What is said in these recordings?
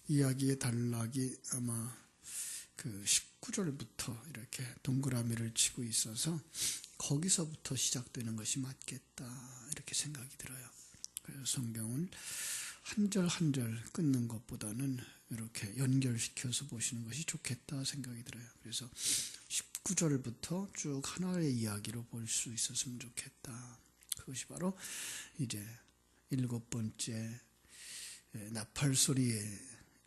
이야기의 단락이 아마 그 19절부터 이렇게 동그라미를 치고 있어서 거기서부터 시작되는 것이 맞겠다 이렇게 생각이 들어요. 그래서 성경은 한 절 한 절 끊는 것보다는 이렇게 연결시켜서 보시는 것이 좋겠다 생각이 들어요. 그래서 19절부터 쭉 하나의 이야기로 볼 수 있었으면 좋겠다. 그것이 바로 이제 7번째 나팔 소리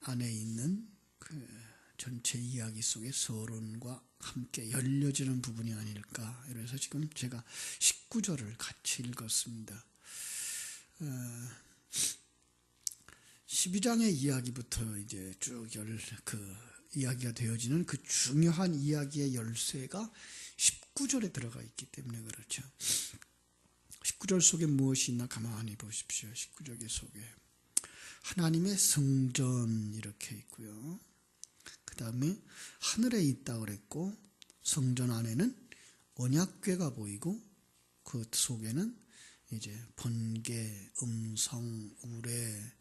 안에 있는 그 전체 이야기 속의 서론과 함께 열려지는 부분이 아닐까. 그래서 지금 제가 19절을 같이 읽었습니다. 12장의 이야기부터 이제 쭉 이야기가 되어지는 그 중요한 이야기의 열쇠가 19절에 들어가 있기 때문에 그렇죠. 19절 속에 무엇이 있나 가만히 보십시오. 19절 속에 하나님의 성전 이렇게 있고요. 그 다음에 하늘에 있다 그랬고 성전 안에는 언약궤가 보이고 그 속에는 이제 번개, 음성, 우레,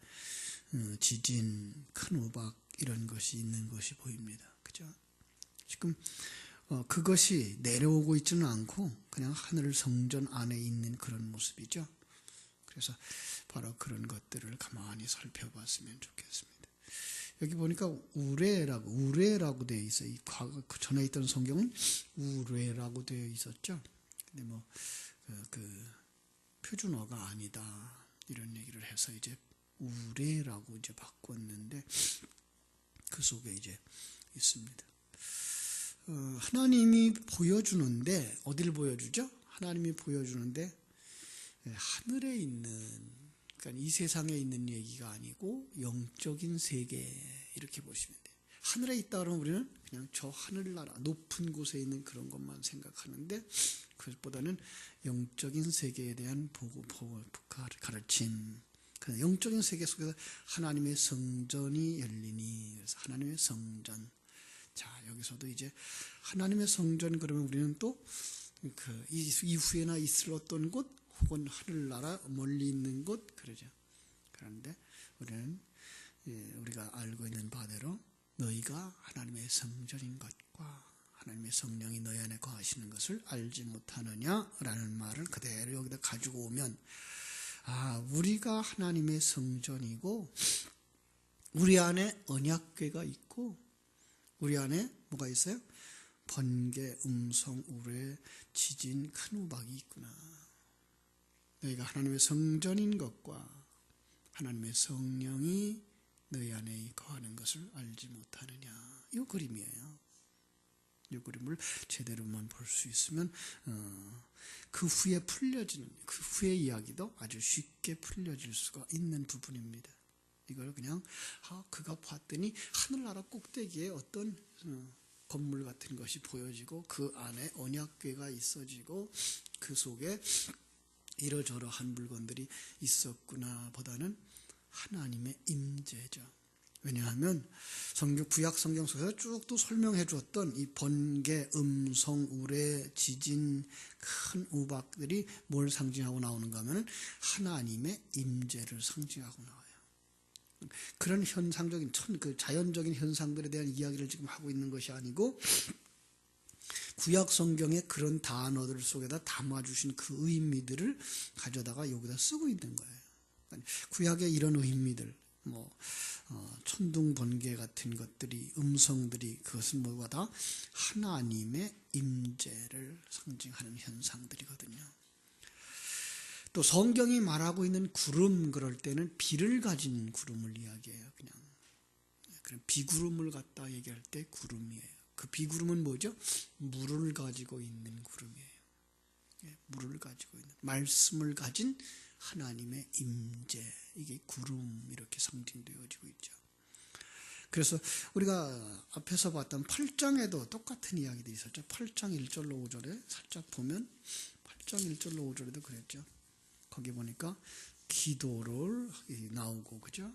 지진, 큰 우박 이런 것이 있는 것이 보입니다. 그죠? 지금 그것이 내려오고 있지는 않고 그냥 하늘 성전 안에 있는 그런 모습이죠. 그래서 바로 그런 것들을 가만히 살펴봤으면 좋겠습니다. 여기 보니까 우레라고 되어 있어요. 이 과거 전에 있던 성경은 우레라고 되어 있었죠. 근데 그 표준어가 아니다 이런 얘기를 해서 이제 우레라고 이제 바꿨는데 그 속에 이제 있습니다. 하나님이 보여주는데 어디를 보여주죠? 하나님이 보여주는데 하늘에 있는, 그러니까 이 세상에 있는 얘기가 아니고 영적인 세계 이렇게 보시면 돼요. 하늘에 있다 그러면 우리는 그냥 저 하늘나라 높은 곳에 있는 그런 것만 생각하는데 그것보다는 영적인 세계에 대한 가르침, 영적인 세계 속에서 하나님의 성전이 열리니, 그래서 하나님의 성전. 자, 여기서도 이제 하나님의 성전 그러면 우리는 또 그 이후에나 있을 어떤 곳 혹은 하늘나라 멀리 있는 곳 그러죠. 그런데 우리는 우리가 알고 있는 바대로 너희가 하나님의 성전인 것과 하나님의 성령이 너희 안에 거하시는 것을 알지 못하느냐라는 말을 그대로 여기다 가지고 오면 우리가 하나님의 성전이고 우리 안에 언약궤가 있고 우리 안에 뭐가 있어요? 번개, 음성, 우레, 지진, 큰 우박이 있구나. 너희가 하나님의 성전인 것과 하나님의 성령이 너희 안에 거하는 것을 알지 못하느냐. 이 그림이에요. 이 그림을 제대로만 볼 수 있으면 그 후에 풀려지는, 그 후의 이야기도 아주 쉽게 풀려질 수가 있는 부분입니다. 이걸 그냥 그가 봤더니 하늘나라 꼭대기에 어떤 건물 같은 것이 보여지고 그 안에 언약궤가 있어지고 그 속에 이러저러한 물건들이 있었구나 보다는 하나님의 임재죠. 왜냐하면 구약 성경 속에서 쭉 또 설명해 주었던 이 번개, 음성, 우레, 지진, 큰 우박들이 뭘 상징하고 나오는가 하면 하나님의 임재를 상징하고 나와요. 그런 현상적인 자연적인 현상들에 대한 이야기를 지금 하고 있는 것이 아니고 구약 성경의 그런 단어들 속에다 담아주신 그 의미들을 가져다가 여기다 쓰고 있는 거예요. 구약의 이런 의미들, 천둥 번개 같은 것들이, 음성들이, 그것은 뭐가 다 하나님의 임재를 상징하는 현상들이거든요. 또 성경이 말하고 있는 구름, 그럴 때는 비를 가진 구름을 이야기해요. 그냥 비구름을 갖다 얘기할 때 구름이에요. 그 비구름은 뭐죠? 물을 가지고 있는 구름이에요. 물을 가지고 있는, 말씀을 가진 하나님의 임재, 이게 구름 이렇게 상징되어지고 있죠. 그래서 우리가 앞에서 봤던 8장에도 똑같은 이야기들이 있었죠. 8장 1절로 5절에 살짝 보면 8장 1절로 5절에도 그랬죠. 거기 보니까 기도를 나오고, 그죠?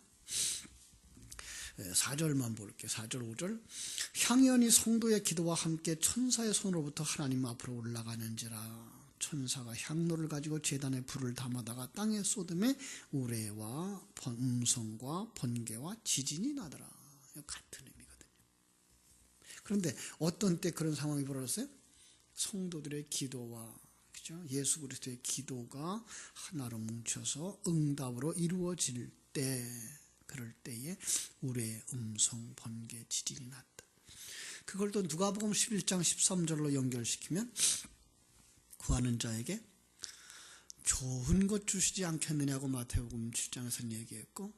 4절만 볼게요. 4절, 5절. 향연이 성도의 기도와 함께 천사의 손으로부터 하나님 앞으로 올라가는지라. 천사가 향로를 가지고 제단에 불을 담아다가 땅에 쏟음에 우레와 음성과 번개와 지진이 나더라. 같은 의미거든요. 그런데 어떤 때 그런 상황이 벌어졌어요? 성도들의 기도와 그죠? 예수 그리스도의 기도가 하나로 뭉쳐서 응답으로 이루어질 때, 그럴 때에 우레의 음성 번개 지진이 났다. 그걸 또 누가복음 11장 13절로 연결시키면 구하는 자에게 좋은 것 주시지 않겠느냐고 마태복음 7장에서는 얘기했고,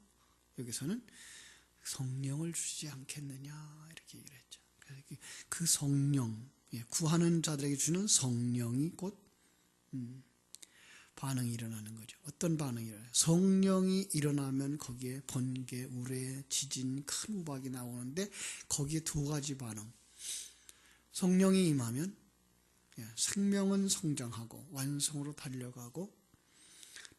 여기서는 성령을 주시지 않겠느냐 이렇게 얘기를 했죠. 그 성령, 구하는 자들에게 주는 성령이 곧 반응이 일어나는 거죠. 어떤 반응이 일어나요? 성령이 일어나면 거기에 번개, 우레, 지진, 큰 우박이 나오는데 거기에 두 가지 반응. 성령이 임하면 생명은 성장하고 완성으로 달려가고,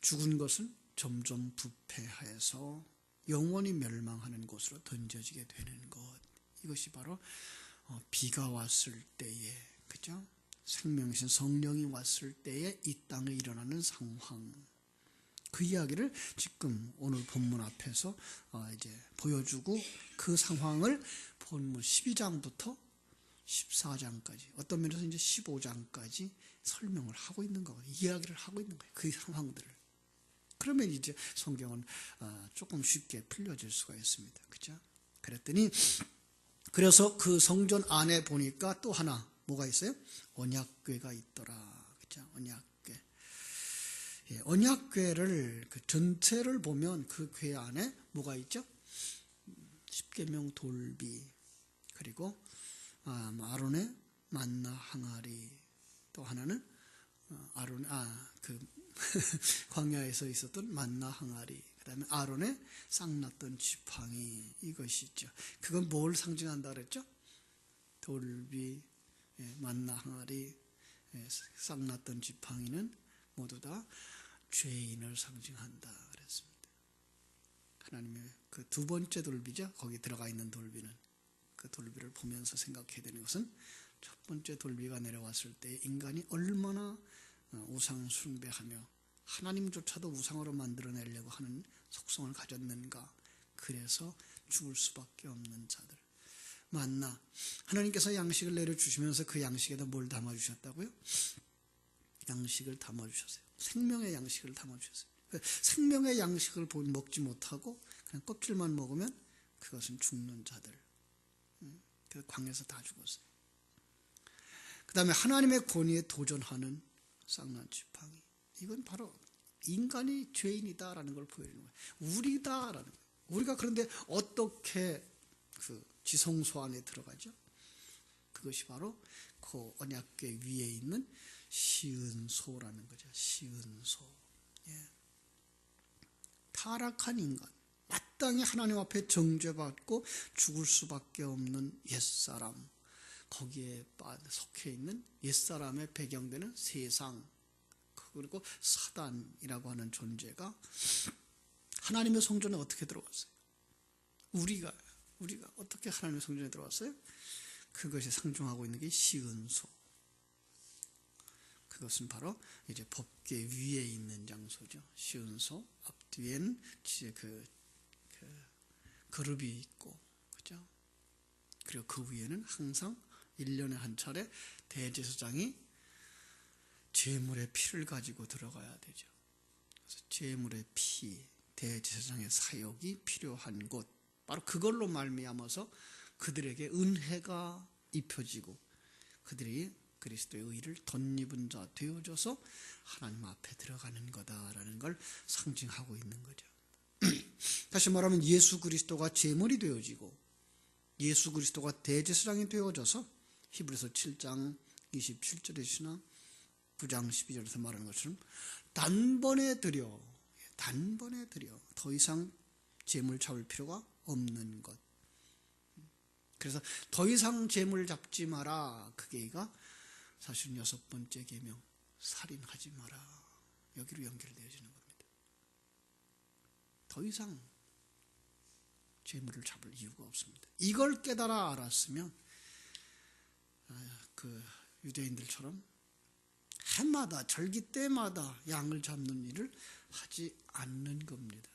죽은 것은 점점 부패해서 영원히 멸망하는 곳으로 던져지게 되는 것. 이것이 바로 비가 왔을 때에, 그죠? 생명이신 성령이 왔을 때에 이 땅에 일어나는 상황. 그 이야기를 지금 오늘 본문 앞에서 이제 보여주고, 그 상황을 본문 12장부터 14장까지, 어떤 면에서 이제 15장까지 설명을 하고 있는 거예요. 이야기를 하고 있는 거예요. 그 상황들을. 그러면 이제 성경은 조금 쉽게 풀려질 수가 있습니다. 그죠? 그랬더니, 그래서 그 성전 안에 보니까 또 하나 뭐가 있어요? 언약궤가 있더라. 그죠? 언약궤. 언약궤를 그 전체를 보면 그 궤 안에 뭐가 있죠? 십계명 돌비, 그리고 아론의 만나 항아리, 또 하나는 광야에서 있었던 만나 항아리, 그 다음에 아론의 싹났던 지팡이, 이것이 있죠. 그건 뭘 상징한다 그랬죠? 돌비, 만나 항아리, 싹났던 지팡이는 모두 다 죄인을 상징한다 그랬습니다. 하나님의 그 두 번째 돌비죠. 거기 들어가 있는 돌비는, 그 돌비를 보면서 생각해야 되는 것은, 첫 번째 돌비가 내려왔을 때 인간이 얼마나 우상 숭배하며 하나님조차도 우상으로 만들어내려고 하는 속성을 가졌는가. 그래서 죽을 수밖에 없는 자들. 만나, 하나님께서 양식을 내려주시면서 그 양식에다 뭘 담아주셨다고요? 양식을 담아주셨어요. 생명의 양식을 담아주셨어요. 생명의 양식을 먹지 못하고 그냥 껍질만 먹으면 그것은 죽는 자들. 그 광야에서 다 죽었어요. 그 다음에 하나님의 권위에 도전하는 쌍난 지팡이. 이건 바로 인간이 죄인이다라는 걸 보여주는 거예요. 우리다라는 거예요. 우리가 그런데 어떻게 그 지성소 안에 들어가죠? 그것이 바로 그 언약궤 위에 있는 시은소라는 거죠. 시은소. 타락한 인간, 마땅히 하나님 앞에 정죄받고 죽을 수밖에 없는 옛사람, 거기에 속해 있는 옛사람의 배경되는 세상, 그리고 사단이라고 하는 존재가 하나님의 성전에 어떻게 들어왔어요? 우리가 어떻게 하나님의 성전에 들어왔어요? 그것이 상징하고 있는 게 시은소. 그것은 바로 이제 법궤 위에 있는 장소죠. 시은소 앞뒤에는 그룹이 있고, 그죠? 그리고 그 위에는 항상 1년에 한 차례 대제사장이 제물의 피를 가지고 들어가야 되죠. 그래서 제물의 피, 대제사장의 사역이 필요한 곳, 바로 그걸로 말미암아서 그들에게 은혜가 입혀지고 그들이 그리스도의 의를 덧입은 자 되어져서 하나님 앞에 들어가는 거다라는 걸 상징하고 있는 거죠. 다시 말하면 예수 그리스도가 제물이 되어지고 예수 그리스도가 대제사장이 되어져서 히브리서 7장 27절에서나 9장 12절에서 말하는 것처럼 단번에 드려 더 이상 제물 잡을 필요가 없는 것. 그래서 더 이상 제물 잡지 마라. 그게가 사실은 6번째 계명, 살인하지 마라. 여기로 연결되어지는 겁니다. 더 이상 제물을 잡을 이유가 없습니다. 이걸 깨달아 알았으면 그 유대인들처럼 해마다 절기 때마다 양을 잡는 일을 하지 않는 겁니다.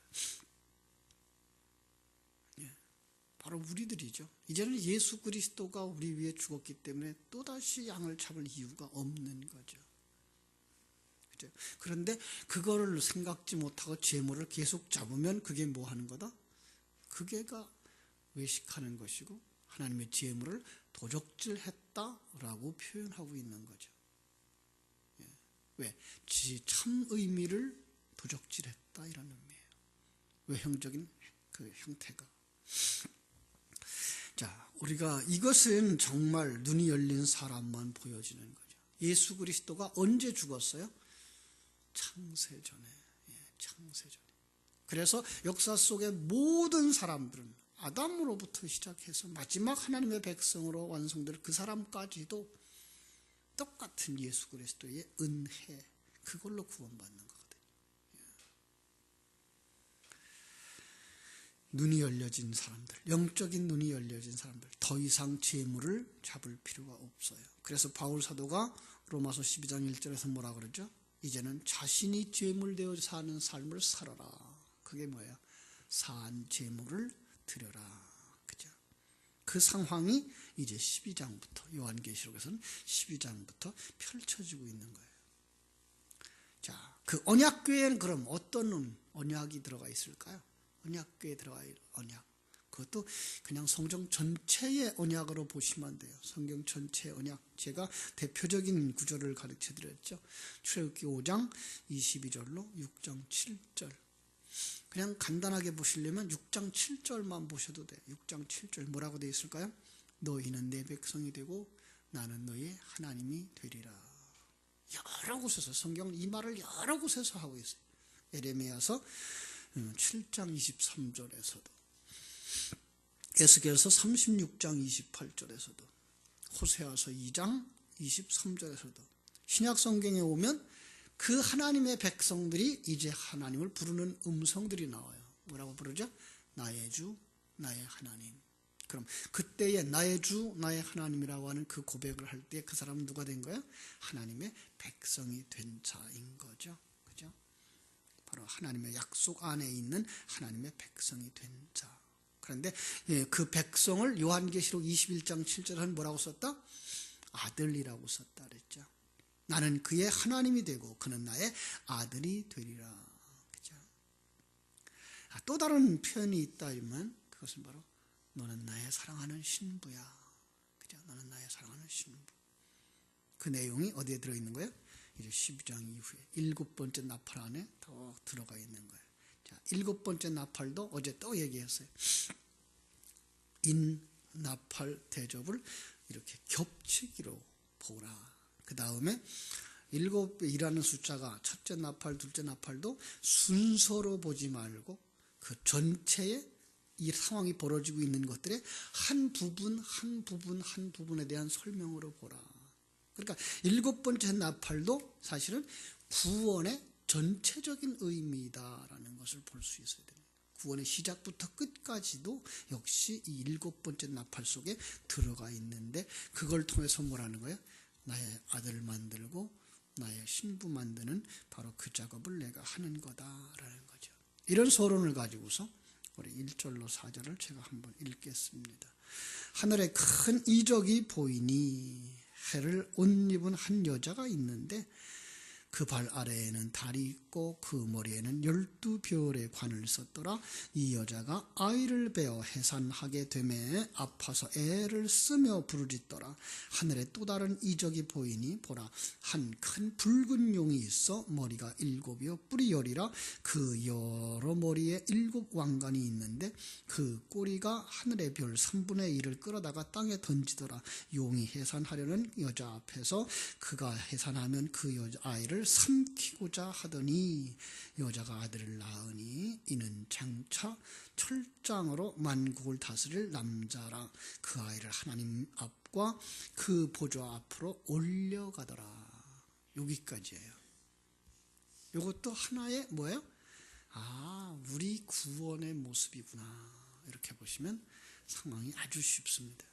바로 우리들이죠. 이제는 예수 그리스도가 우리 위해 죽었기 때문에 또다시 양을 잡을 이유가 없는 거죠. 그죠? 그런데 그거를 생각지 못하고 제물을 계속 잡으면 그게 뭐 하는 거다? 그게가 외식하는 것이고 하나님의 제물을 도적질했다라고 표현하고 있는 거죠. 왜? 참 의미를 도적질했다 이런 의미예요. 외형적인 그 형태가. 자, 우리가 이것은 정말 눈이 열린 사람만 보여지는 거죠. 예수 그리스도가 언제 죽었어요? 창세전에. 창세전에. 그래서 역사 속의 모든 사람들은 아담으로부터 시작해서 마지막 하나님의 백성으로 완성될 그 사람까지도 똑같은 예수 그리스도의 은혜, 그걸로 구원받는 거거든요. 눈이 열려진 사람들, 영적인 눈이 열려진 사람들, 더 이상 재물을 잡을 필요가 없어요. 그래서 바울 사도가 로마서 12장 1절에서 뭐라 그러죠? 이제는 자신이 재물되어 사는 삶을 살아라. 그게 뭐예요? 산 재물을 드려라. 그죠? 그 상황이 이제 12장부터, 요한계시록에서는 12장부터 펼쳐지고 있는 거예요. 자, 그 언약궤에는 그럼 어떤 언약이 들어가 있을까요? 언약궤에 들어가 있는 언약. 그것도 그냥 성경 전체의 언약으로 보시면 안 돼요. 성경 전체의 언약. 제가 대표적인 구절을 가르쳐 드렸죠. 출애굽기 5장 22절로 6장 7절. 그냥 간단하게 보시려면 6장 7절만 보셔도 돼요. 6장 7절 뭐라고 되어 있을까요? 너희는 내 백성이 되고 나는 너희의 하나님이 되리라. 여러 곳에서 성경 이 말을 여러 곳에서 하고 있어요. 에레미야서 7장 23절에서도, 에스겔서 36장 28절에서도, 호세아서 2장 23절에서도, 신약 성경에 오면 그 하나님의 백성들이 이제 하나님을 부르는 음성들이 나와요. 뭐라고 부르죠? 나의 주, 나의 하나님. 그럼 그때의 나의 주, 나의 하나님이라고 하는 그 고백을 할 때 그 사람은 누가 된 거예요? 하나님의 백성이 된 자인 거죠. 그죠? 바로 하나님의 약속 안에 있는 하나님의 백성이 된 자. 그런데 그 백성을 요한계시록 21장 7절은 뭐라고 썼다? 아들이라고 썼다 그랬죠. 나는 그의 하나님이 되고 그는 나의 아들이 되리라. 그죠? 또 다른 표현이 있다면 그것은 바로 너는 나의 사랑하는 신부야. 그죠? 너는 나의 사랑하는 신부. 그 내용이 어디에 들어있는 거예요? 이제 12장 이후에 7번째 나팔 안에 더 들어가 있는 거예요. 자, 7번째 나팔도 어제 또 얘기했어요. 인 나팔 대접을 이렇게 겹치기로 보라. 그 다음에 7이라는 숫자가 첫째 나팔, 둘째 나팔도 순서로 보지 말고 그 전체의 이 상황이 벌어지고 있는 것들의 한 부분, 한 부분, 한 부분에 대한 설명으로 보라. 그러니까 7번째 나팔도 사실은 구원의 전체적인 의미다라는 것을 볼 수 있어야 됩니다. 구원의 시작부터 끝까지도 역시 이 7번째 나팔 속에 들어가 있는데 그걸 통해서 뭐라는 거예요? 나의 아들을 만들고 나의 신부 만드는 바로 그 작업을 내가 하는 거다라는 거죠. 이런 서론을 가지고서 우리 1절로 4절을 제가 한번 읽겠습니다. 하늘에 큰 이적이 보이니 해를 옷 입은 한 여자가 있는데 그 발 아래에는 달이 있고 그 머리에는 12별의 관을 썼더라. 이 여자가 아이를 베어 해산하게 되매 아파서 애를 쓰며 부르짖더라. 하늘에 또 다른 이적이 보이니 보라, 한 큰 붉은 용이 있어 머리가 7이요 뿔이 10이라. 그 여러 머리에 7 왕관이 있는데 그 꼬리가 하늘의 별 3분의 1을 끌어다가 땅에 던지더라. 용이 해산하려는 여자 앞에서 그가 해산하면 그 여자아이를 삼키고자 하더니 여자가 아들을 낳으니 이는 장차 철장으로 만국을 다스릴 남자라. 그 아이를 하나님 앞과 그 보좌 앞으로 올려가더라. 여기까지예요. 이것도 하나의 뭐예요? 아, 우리 구원의 모습이구나. 이렇게 보시면 상황이 아주 쉽습니다.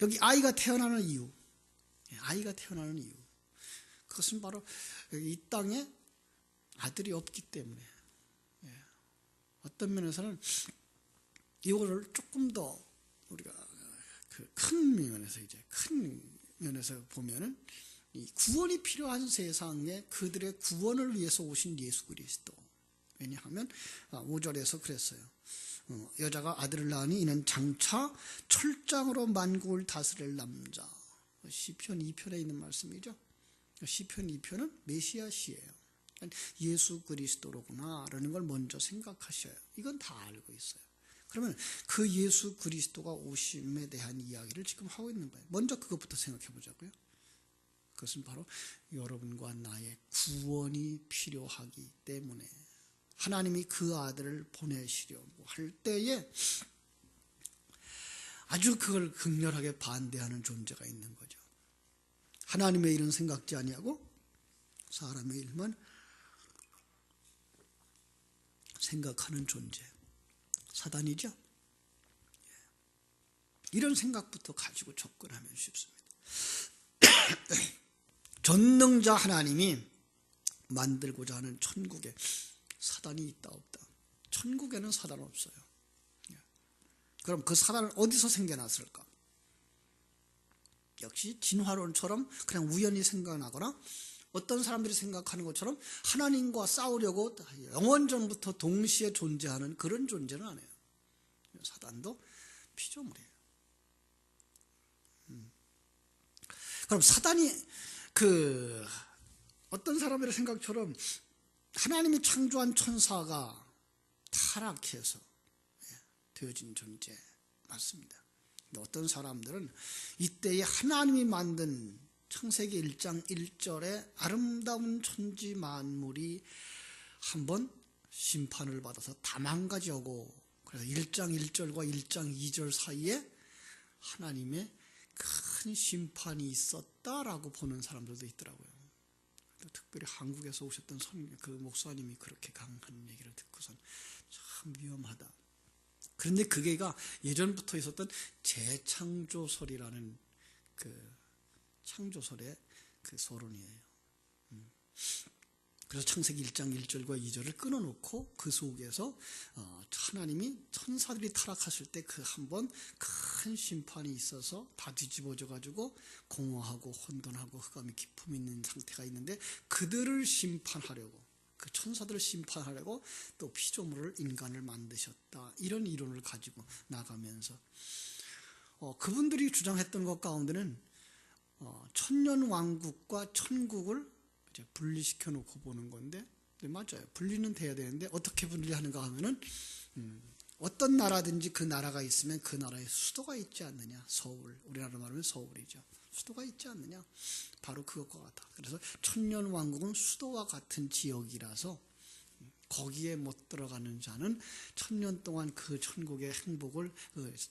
여기 아이가 태어나는 이유, 아이가 태어나는 이유, 그것은 바로 이 땅에 아들이 없기 때문에, 어떤 면에서는 이거를 조금 더 우리가 그 큰 면에서 큰 면에서 보면은 이 구원이 필요한 세상에 그들의 구원을 위해서 오신 예수 그리스도. 왜냐하면 5절에서 그랬어요. 여자가 아들을 낳으니 이는 장차 철장으로 만국을 다스릴 남자. 시편 2편에 있는 말씀이죠. 시편 2편은 메시아시예요. 예수 그리스도로구나라는 걸 먼저 생각하셔요. 이건 다 알고 있어요. 그러면 그 예수 그리스도가 오심에 대한 이야기를 지금 하고 있는 거예요. 먼저 그것부터 생각해 보자고요. 그것은 바로 여러분과 나의 구원이 필요하기 때문에 하나님이 그 아들을 보내시려고 할 때에 아주 그걸 극렬하게 반대하는 존재가 있는 거죠. 하나님의 일은 생각지 아니하고 사람의 일만 생각하는 존재, 사단이죠. 이런 생각부터 가지고 접근하면 쉽습니다. 전능자 하나님이 만들고자 하는 천국에 사단이 있다 없다? 천국에는 사단 없어요. 그럼 그 사단은 어디서 생겨났을까? 역시 진화론처럼 그냥 우연히 생겨나거나 어떤 사람들이 생각하는 것처럼 하나님과 싸우려고 영원전부터 동시에 존재하는 그런 존재는 아니에요. 사단도 피조물이에요. 그럼 사단이 어떤 사람들의 생각처럼 하나님이 창조한 천사가 타락해서 되어진 존재 맞습니다. 근데 어떤 사람들은 이때에 하나님이 만든 창세기 1장 1절에 아름다운 천지 만물이 한번 심판을 받아서 다 망가져고, 그래서 1장 1절과 1장 2절 사이에 하나님의 큰 심판이 있었다라고 보는 사람들도 있더라고요. 특별히 한국에서 오셨던 그 목사님이 그렇게 강한 얘기를 듣고선 참 위험하다. 그런데 그게가 예전부터 있었던 재창조설이라는 그 창조설의 그 서론이에요. 그래서 창세기 1장 1절과 2절을 끊어놓고 그 속에서 하나님이 천사들이 타락했을 때 그 한번 큰 심판이 있어서 다 뒤집어져 가지고 공허하고 혼돈하고 흑암이 깊음 있는 상태가 있는데 그들을 심판하려고, 그 천사들을 심판하려고 또 피조물을 인간을 만드셨다. 이런 이론을 가지고 나가면서 그분들이 주장했던 것 가운데는 천년왕국과 천국을 이제 분리시켜 놓고 보는 건데, 맞아요. 분리는 돼야 되는데 어떻게 분리하는가 하면은 어떤 나라든지 그 나라가 있으면 그 나라에 수도가 있지 않느냐. 서울, 우리나라 말하면 서울이죠. 수도가 있지 않느냐. 바로 그것과 같아. 그래서 천년왕국은 수도와 같은 지역이라서 거기에 못 들어가는 자는 천년 동안 그 천국의 행복을,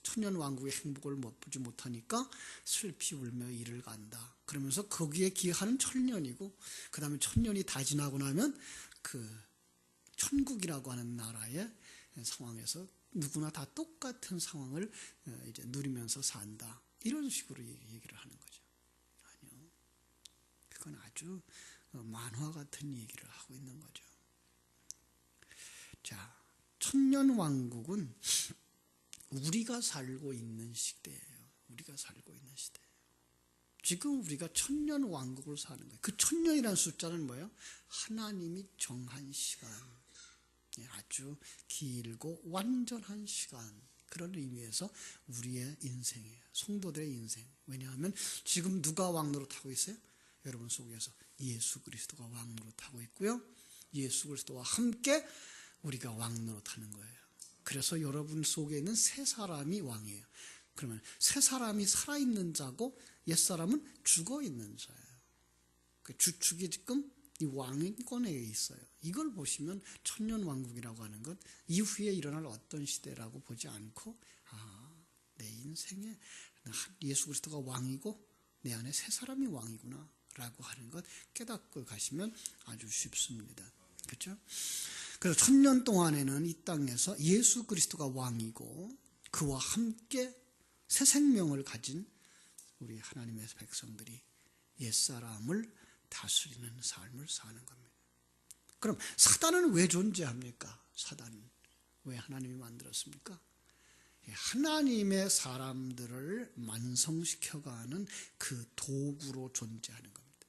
천년왕국의 행복을 못 보지 못하니까 슬피 울며 이를 간다. 그러면서 거기에 기하는 천년이고, 그 다음에 천년이 다 지나고 나면 그 천국이라고 하는 나라의 상황에서 누구나 다 똑같은 상황을 이제 누리면서 산다. 이런 식으로 얘기를 하는 거죠. 아니요. 그건 아주 만화 같은 얘기를 하고 있는 거죠. 자, 천년왕국은 우리가 살고 있는 시대예요. 우리가 살고 있는 시대예요. 지금 우리가 천년왕국을 사는 거예요. 그 천년이라는 숫자는 뭐예요? 하나님이 정한 시간, 아주 길고 완전한 시간, 그런 의미에서 우리의 인생이에요. 성도들의 인생. 왜냐하면 지금 누가 왕노릇하고 있어요? 여러분 속에서 예수 그리스도가 왕노릇하고 있고요. 예수 그리스도와 함께 우리가 왕노릇하는 거예요. 그래서 여러분 속에 있는 새 사람이 왕이에요. 그러면 새 사람이 살아있는 자고 옛사람은 죽어있는 자예요. 그 주축이 지금 이 왕권에 있어요. 이걸 보시면 천년왕국이라고 하는 것, 이후에 일어날 어떤 시대라고 보지 않고, 내 인생에 예수 그리스도가 왕이고 내 안에 새 사람이 왕이구나 라고 하는 것 깨닫고 가시면 아주 쉽습니다. 그렇죠? 그래서 천년 동안에는 이 땅에서 예수 그리스도가 왕이고 그와 함께 새 생명을 가진 우리 하나님의 백성들이 옛사람을 다스리는 삶을 사는 겁니다. 그럼 사단은 왜 존재합니까? 사단은 왜 하나님이 만들었습니까? 하나님의 사람들을 완성시켜가는 그 도구로 존재하는 겁니다.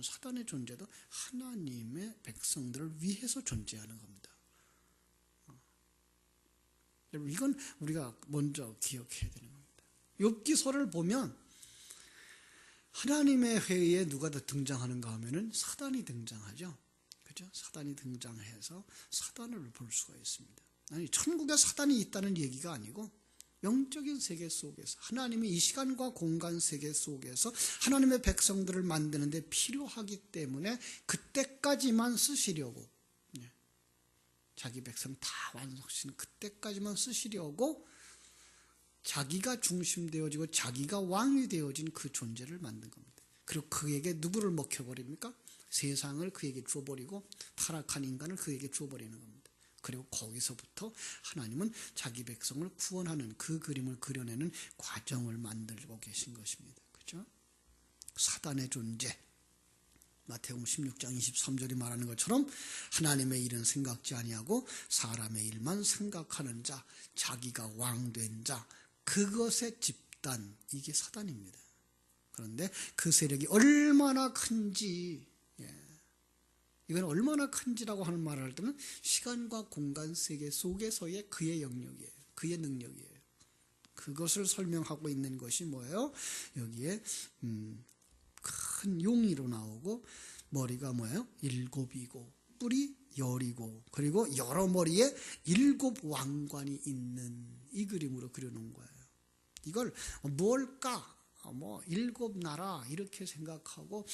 사단의 존재도 하나님의 백성들을 위해서 존재하는 겁니다. 여러분, 이건 우리가 먼저 기억해야 되는 겁니다. 욥기서를 보면 하나님의 회의에 누가 더 등장하는가 하면은 사단이 등장하죠. 그죠? 사단이 등장해서 사단을 볼 수가 있습니다. 아니, 천국에 사단이 있다는 얘기가 아니고 영적인 세계 속에서 하나님이 이 시간과 공간 세계 속에서 하나님의 백성들을 만드는 데 필요하기 때문에 그때까지만 쓰시려고, 자기 백성 다 완성시키는 그때까지만 쓰시려고 자기가 중심되어지고 자기가 왕이 되어진 그 존재를 만든 겁니다. 그리고 그에게 누구를 먹혀버립니까? 세상을 그에게 주어버리고 타락한 인간을 그에게 주어버리는 겁니다. 그리고 거기서부터 하나님은 자기 백성을 구원하는 그 그림을 그려내는 과정을 만들고 계신 것입니다. 그렇죠? 사단의 존재, 마태복음 16장 23절이 말하는 것처럼 하나님의 일은 생각지 아니하고 사람의 일만 생각하는 자, 자기가 왕된 자, 그것의 집단, 이게 사단입니다. 그런데 그 세력이 얼마나 큰지, 이건 얼마나 큰지라고 하는 말을 할 때는 시간과 공간 세계 속에서의 그의 영역이에요. 그의 능력이에요. 그것을 설명하고 있는 것이 뭐예요? 여기에 큰 용이로 나오고 머리가 뭐예요? 7이고 뿔이 10이고 그리고 여러 머리에 7 왕관이 있는 이 그림으로 그려놓은 거예요. 이걸 뭘까? 7 나라 이렇게 생각하고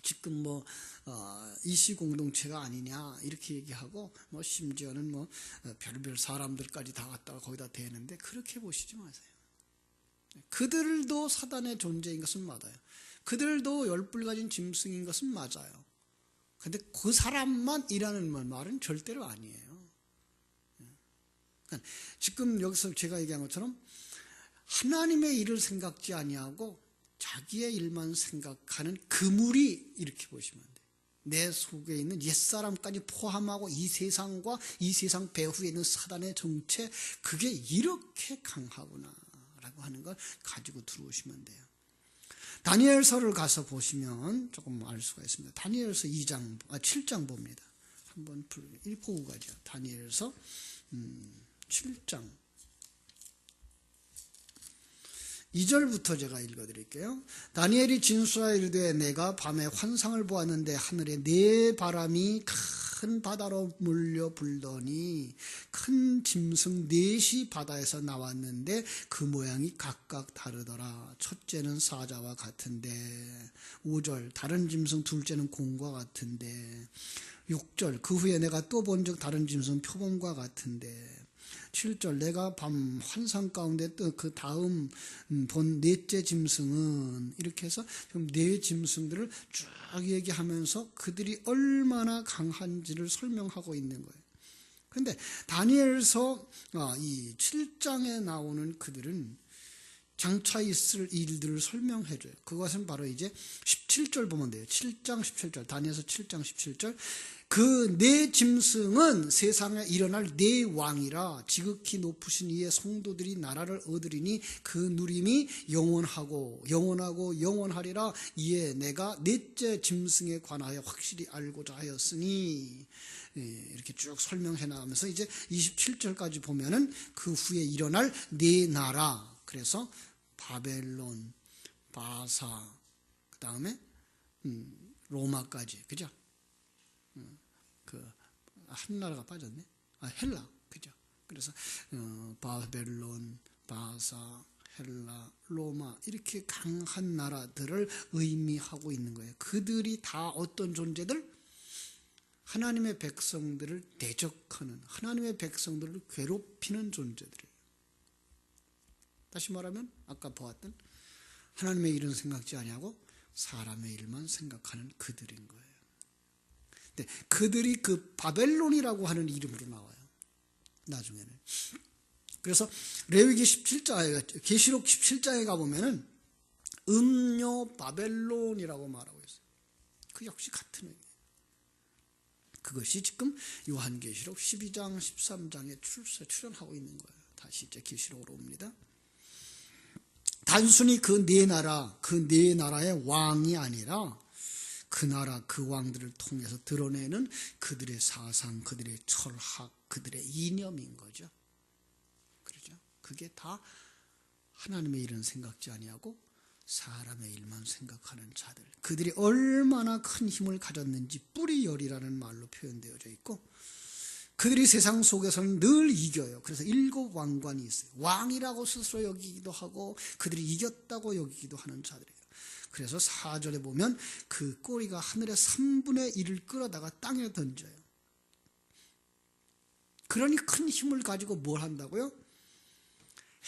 지금 이시 공동체가 아니냐 이렇게 얘기하고 심지어는 별별 사람들까지 다 갖다가 거기다 대는데 그렇게 보시지 마세요. 그들도 사단의 존재인 것은 맞아요. 그들도 10뿔 가진 짐승인 것은 맞아요. 근데 그 사람만 일하는 말은 절대로 아니에요. 그러니까 지금 여기서 제가 얘기한 것처럼 하나님의 일을 생각지 아니하고 자기의 일만 생각하는 그물이, 이렇게 보시면 돼요. 내 속에 있는 옛사람까지 포함하고 이 세상과 이 세상 배후에 있는 사단의 정체, 그게 이렇게 강하구나 라고 하는 걸 가지고 들어오시면 돼요. 다니엘서를 가서 보시면 조금 알 수가 있습니다. 다니엘서 7장 봅니다. 한번 읽고 가죠. 다니엘서 7장 2절부터 제가 읽어드릴게요. 다니엘이 진술하여 이르되 내가 밤에 환상을 보았는데 하늘에 네 바람이 큰 바다로 몰려 불더니 큰 짐승 4이 바다에서 나왔는데 그 모양이 각각 다르더라. 첫째는 사자와 같은데 5절 다른 짐승 둘째는 공과 같은데 6절 그 후에 내가 또 본즉 다른 짐승 표범과 같은데 7절 내가 밤 환상 가운데 또 그 다음 본 넷째 짐승은, 이렇게 해서 지금 네 짐승들을 쭉 얘기하면서 그들이 얼마나 강한지를 설명하고 있는 거예요. 그런데 다니엘서 이 7장에 나오는 그들은 장차 있을 일들을 설명해 줘요. 그것은 바로 이제 17절 보면 돼요. 7장 17절 다니엘서 7장 17절 그 네 짐승은 세상에 일어날 네 왕이라 지극히 높으신 이의 성도들이 나라를 얻으리니 그 누림이 영원하고 영원하리라. 이에 내가 넷째 짐승에 관하여 확실히 알고자 하였으니, 이렇게 쭉 설명해 나가면서 이제 27절까지 보면은 그 후에 일어날 네 나라, 그래서 바벨론, 바사, 그 다음에 로마까지, 그죠? 한 나라가 빠졌네. 헬라, 그죠? 그래서 바벨론, 바사, 헬라, 로마, 이렇게 강한 나라들을 의미하고 있는 거예요. 그들이 다 어떤 존재들? 하나님의 백성들을 대적하는, 하나님의 백성들을 괴롭히는 존재들이에요. 다시 말하면 아까 보았던 하나님의 일은 생각지 아니하고 사람의 일만 생각하는 그들인 거예요. 근데 그들이 그 바벨론이라고 하는 이름으로 나와요. 나중에는. 그래서 레위기 17장에, 계시록 17장에 가보면은 음료 바벨론이라고 말하고 있어요. 그 역시 같은 의미예요. 그것이 지금 요한계시록 12장 13장에 출현하고 있는 거예요. 다시 이제 계시록으로 옵니다. 단순히 그 네 나라의 왕이 아니라 그 나라 그 왕들을 통해서 드러내는 그들의 사상, 그들의 철학, 그들의 이념인 거죠. 그렇죠? 그게 다 하나님의 일은 생각지 아니하고 사람의 일만 생각하는 자들, 그들이 얼마나 큰 힘을 가졌는지 뿌리열이라는 말로 표현되어져 있고, 그들이 세상 속에서는 늘 이겨요. 그래서 7 왕관이 있어요. 왕이라고 스스로 여기기도 하고 그들이 이겼다고 여기기도 하는 자들이에요. 그래서 4절에 보면 그 꼬리가 하늘의 3분의 1을 끌어다가 땅에 던져요. 그러니 큰 힘을 가지고 뭘 한다고요?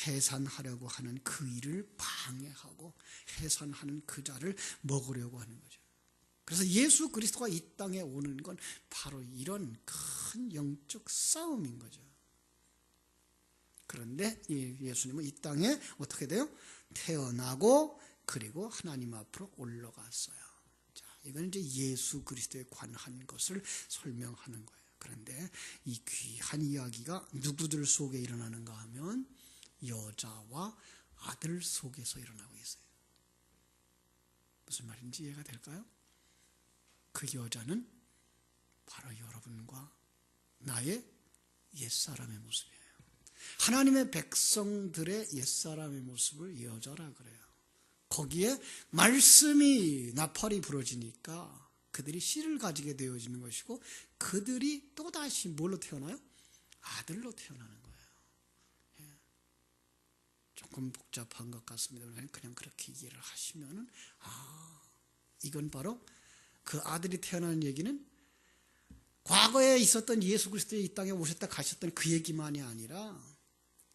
해산하려고 하는 그 일을 방해하고 해산하는 그 자를 먹으려고 하는 거죠. 그래서 예수 그리스도가 이 땅에 오는 건 바로 이런 큰 영적 싸움인 거죠. 그런데 예수님은 이 땅에 어떻게 돼요? 태어나고 그리고 하나님 앞으로 올라갔어요. 자, 이건 이제 예수 그리스도에 관한 것을 설명하는 거예요. 그런데 이 귀한 이야기가 누구들 속에 일어나는가 하면 여자와 아들 속에서 일어나고 있어요. 무슨 말인지 이해가 될까요? 그 여자는 바로 여러분과 나의 옛사람의 모습이에요. 하나님의 백성들의 옛사람의 모습을 여자라 그래요. 거기에 말씀이 나팔이 부러지니까 그들이 씨를 가지게 되어지는 것이고, 그들이 또다시 뭘로 태어나요? 아들로 태어나는 거예요. 조금 복잡한 것 같습니다. 그냥 그렇게 이해를 하시면은, 이건 바로 그 아들이 태어나는 얘기는 과거에 있었던 예수 그리스도의 이 땅에 오셨다 가셨던 그 얘기만이 아니라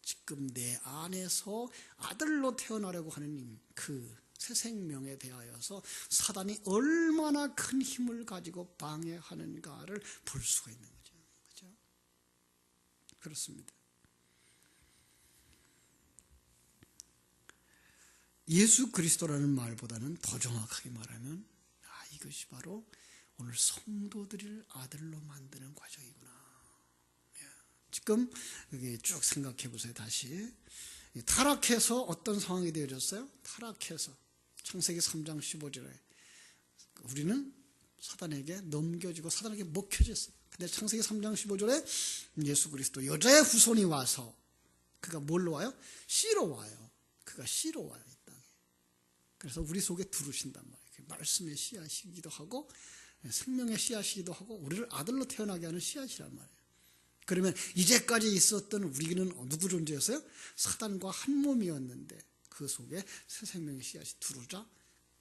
지금 내 안에서 아들로 태어나려고 하는 그 새 생명에 대하여서 사단이 얼마나 큰 힘을 가지고 방해하는가를 볼 수가 있는 거죠. 그렇죠? 그렇습니다. 예수 그리스도라는 말보다는 더 정확하게 말하면 이것이 바로 오늘 성도들을 아들로 만드는 과정이구나. 지금 여기 쭉 생각해 보세요. 다시 타락해서 어떤 상황이 되어졌어요? 타락해서 창세기 3장 15절에 우리는 사단에게 넘겨지고 사단에게 먹혀졌어요. 근데 창세기 3장 15절에 예수 그리스도 여자의 후손이 와서, 그가 뭘로 와요? 씨로 와요. 그가 씨로 와요, 이 땅에. 그래서 우리 속에 들어오신단 말이에요. 말씀의 씨앗이기도 하고 생명의 씨앗이기도 하고 우리를 아들로 태어나게 하는 씨앗이란 말이에요. 그러면 이제까지 있었던 우리는 누구 존재였어요? 사단과 한 몸이었는데 그 속에 새 생명의 씨앗이 들어오자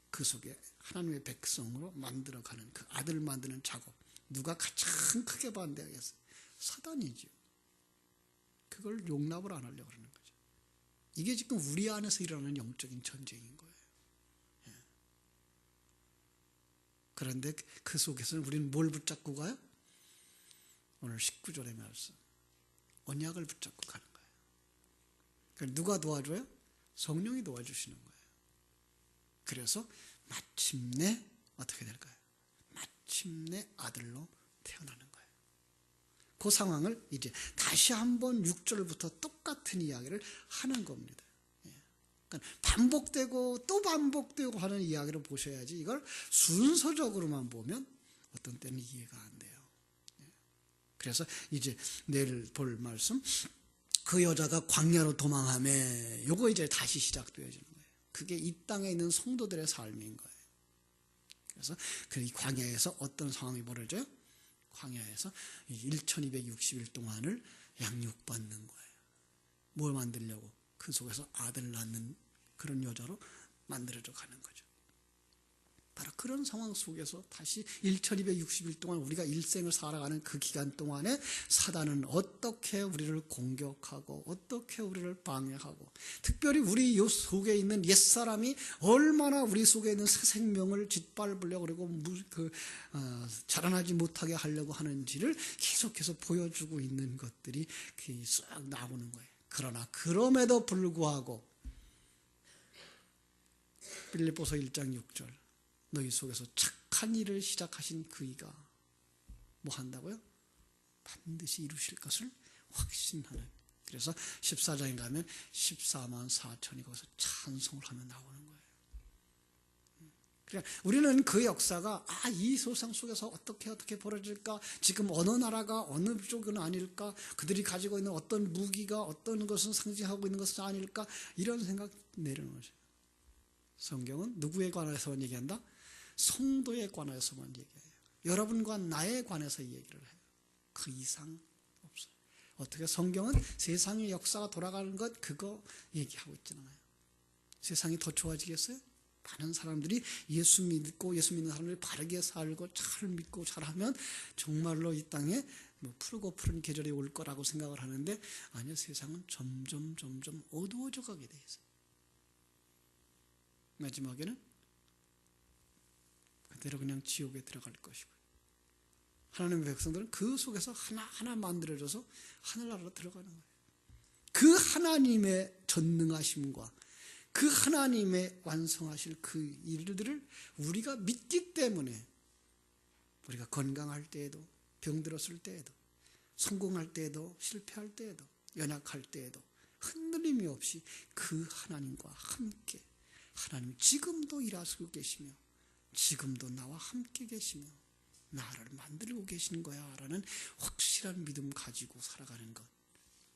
그 속에 하나님의 백성으로 만들어가는 그 아들을 만드는 작업, 누가 가장 크게 반대하겠어요? 사단이죠. 그걸 용납을 안 하려고 하는 거죠. 이게 지금 우리 안에서 일어나는 영적인 전쟁인 거예요. 그런데 그 속에서는 우리는 뭘 붙잡고 가요? 오늘 19절의 말씀, 언약을 붙잡고 가는 거예요. 그러니까 누가 도와줘요? 성령이 도와주시는 거예요. 그래서 마침내 어떻게 될까요? 마침내 아들로 태어나는 거예요. 그 상황을 이제 다시 한번 6절부터 똑같은 이야기를 하는 겁니다. 그러니까 반복되고 또 반복되고 하는 이야기를 보셔야지, 이걸 순서적으로만 보면 어떤 때는 이해가 안 돼요. 그래서 이제 내일 볼 말씀, 그 여자가 광야로 도망하며, 요거 이제 다시 시작되어지는 거예요. 그게 이 땅에 있는 성도들의 삶인 거예요. 그래서 그 광야에서 어떤 상황이 벌어져요? 광야에서 1260일 동안을 양육받는 거예요. 뭘 만들려고? 그 속에서 아들 낳는 그런 여자로 만들어져 가는 거죠. 바로 그런 상황 속에서 다시 1260일 동안 우리가 일생을 살아가는 그 기간 동안에 사단은 어떻게 우리를 공격하고 어떻게 우리를 방해하고, 특별히 우리 요 속에 있는 옛사람이 얼마나 우리 속에 있는 새 생명을 짓밟으려고 그러고 자라나지 못하게 하려고 하는지를 계속해서 보여주고 있는 것들이 싹 나오는 거예요. 그러나 그럼에도 불구하고 빌립보서 1장 6절, 너희 속에서 착한 일을 시작하신 그이가 뭐 한다고요? 반드시 이루실 것을 확신하는. 그래서 14장에 가면 14만 4천이 거기서 찬송을 하며 나오는 거예요. 그러니까 우리는 그 역사가 이 소상 속에서 어떻게 벌어질까? 지금 어느 나라가 어느 쪽은 아닐까? 그들이 가지고 있는 어떤 무기가 어떤 것은 상징하고 있는 것은 아닐까? 이런 생각 내려놓으세요. 성경은 누구에 관해서만 얘기한다? 성도에 관해서만 얘기해요. 여러분과 나에 관해서 얘기를 해요. 그 이상 없어요. 어떻게 성경은 세상의 역사가 돌아가는 것 그거 얘기하고 있지는 않아요. 세상이 더 좋아지겠어요? 많은 사람들이 예수 믿고 예수 믿는 사람들이 바르게 살고 잘 믿고 잘하면 정말로 이 땅에 푸르고 푸른 계절이 올 거라고 생각을 하는데 아니요, 세상은 점점 어두워져 가게 돼 있어요. 마지막에는 그대로 그냥 지옥에 들어갈 것이고 하나님의 백성들은 그 속에서 하나하나 만들어져서 하늘나라로 들어가는 거예요. 그 하나님의 전능하심과 그 하나님의 완성하실 그 일들을 우리가 믿기 때문에 우리가 건강할 때에도 병들었을 때에도 성공할 때에도 실패할 때에도 연약할 때에도 흔들림이 없이 그 하나님과 함께 하나님 지금도 일하시고 계시며 지금도 나와 함께 계시며 나를 만들고 계신 거야 라는 확실한 믿음 가지고 살아가는 것,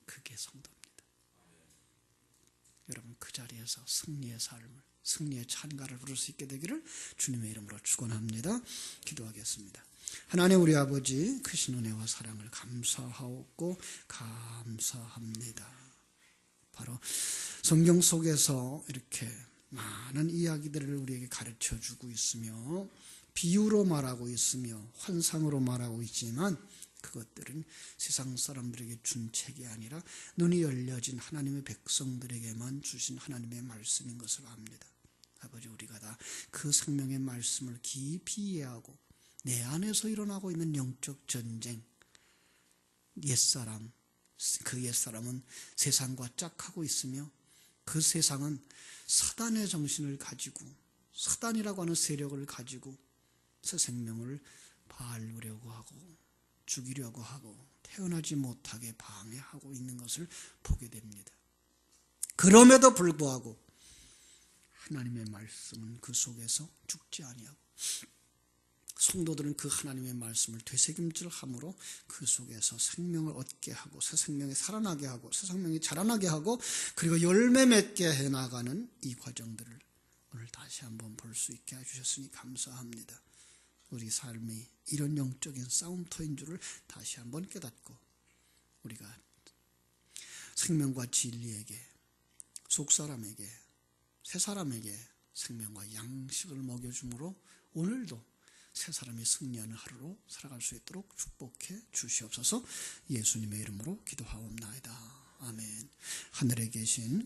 그게 성도입니다. 여러분 그 자리에서 승리의 삶을, 승리의 찬가를 부를 수 있게 되기를 주님의 이름으로 축원합니다. 기도하겠습니다. 하나님 우리 아버지 크신 은혜와 사랑을 감사하고 감사합니다. 바로 성경 속에서 이렇게 많은 이야기들을 우리에게 가르쳐주고 있으며 비유로 말하고 있으며 환상으로 말하고 있지만 그것들은 세상 사람들에게 준 책이 아니라 눈이 열려진 하나님의 백성들에게만 주신 하나님의 말씀인 것을 압니다. 아버지 우리가 다 그 생명의 말씀을 깊이 이해하고 내 안에서 일어나고 있는 영적 전쟁, 옛사람, 그 옛사람은 세상과 짝하고 있으며 그 세상은 사단의 정신을 가지고 사단이라고 하는 세력을 가지고 새 생명을 바르려고 하고 죽이려고 하고 태어나지 못하게 방해하고 있는 것을 보게 됩니다. 그럼에도 불구하고 하나님의 말씀은 그 속에서 죽지 아니하고 성도들은 그 하나님의 말씀을 되새김질함으로 그 속에서 생명을 얻게 하고 새 생명이 살아나게 하고 새 생명이 자라나게 하고 그리고 열매 맺게 해나가는 이 과정들을 오늘 다시 한번 볼 수 있게 해주셨으니 감사합니다. 우리 삶이 이런 영적인 싸움터인 줄을 다시 한번 깨닫고 우리가 생명과 진리에게 속사람에게 새사람에게 생명과 양식을 먹여주므로 오늘도 새사람이 승리하는 하루로 살아갈 수 있도록 축복해 주시옵소서. 예수님의 이름으로 기도하옵나이다. 아멘. 하늘에 계신